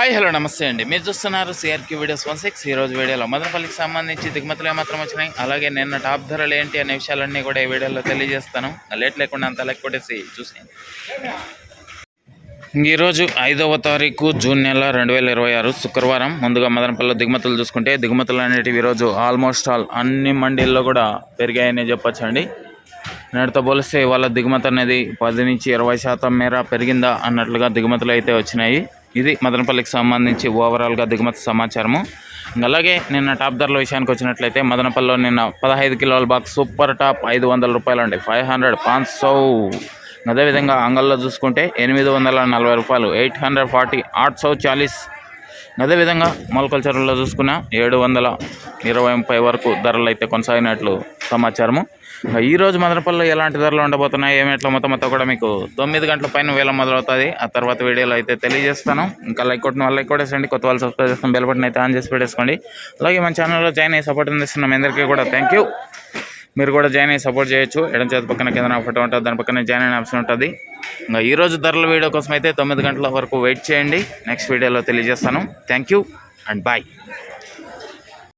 Hi hello నమస్తే అండి. మీరు చూస్తున్నారు సిఆర్కి వీడియోస్ 16. ఈరోజు వీడియోలో మదనపల్లికి సంబంధించి దిగుమతులు ఏమాత్రం వచ్చినాయి, అలాగే నిన్న టాప్ ధరలు ఏంటి అనే విషయాలన్నీ కూడా ఈ వీడియోలో తెలియజేస్తాను. లేట్ లేకుండా అంత లెక్క కొట్టేసి చూసి ఈరోజు 5వ తారీఖు జూన్ నెల 2026 శుక్రవారం. ముందుగా మదనపల్లిలో దిగుమతులు చూసుకుంటే దిగుమతులు అనేటివి ఈరోజు ఆల్మోస్ట్ ఆల్ అన్ని మండీల్లో కూడా పెరిగాయని చెప్పొచ్చండి. నేటితో పోలిస్తే ఇవాళ దిగుమతి అనేది 10 నుంచి 20% మేర పెరిగిందా అన్నట్లుగా దిగుమతులు అయితే వచ్చినాయి. ఇది మదనపల్లికి సంబంధించి ఓవరాల్గా దిగుమతి సమాచారము. అలాగే నిన్న టాప్ ధరల విషయానికి వచ్చినట్లయితే మదనపల్లిలో నిన్న 15 కిలోల బాక్స్ సూపర్ టాప్ 500 రూపాయలు అండి, 500 అదేవిధంగా అంగల్లో చూసుకుంటే 840 రూపాయలు, 840 840. అదేవిధంగా మొలకల చెరువులో చూసుకున్న 720 వరకు ధరలు అయితే కొనసాగినట్లు సమాచారము. ఈరోజు మదనపల్లిలో ఎలాంటి ధరలు ఉండబోతున్నాయి, ఏమిట్లా మొత్తం కూడా మీకు 9 గంటల పైన వేల మొదలవుతుంది. ఆ తర్వాత వీడియోలో అయితే తెలియజేస్తాను. ఇంకా లైక్ కొట్టిన వాళ్ళు లైక్ కొట్టేసండి, కొత్త వాళ్ళు సబ్స్క్రైబ్ చేసుకుని బెల్ బటన్ అయితే ఆన్ చేసి పెట్టేసుకోండి. అలాగే మన ఛానల్లో జాయిన్ అయ్యి సపోర్ట్ అందిస్తున్న మీ అందరికీ కూడా థ్యాంక్ యూ. మీరు కూడా జాయిన్ అయ్యి సపోర్ట్ చేయొచ్చు. ఎడం చేతి పక్కన కింద ఫోటో ఉంటుంది, దాని పక్కన జాయిన్ అయిన ఆప్షన్ ఉంటుంది. ఇంకా ఈరోజు ధరల వీడియో కోసం అయితే 9 గంటల వరకు వెయిట్ చేయండి. నెక్స్ట్ వీడియోలో తెలియజేస్తాను. Thank you and bye.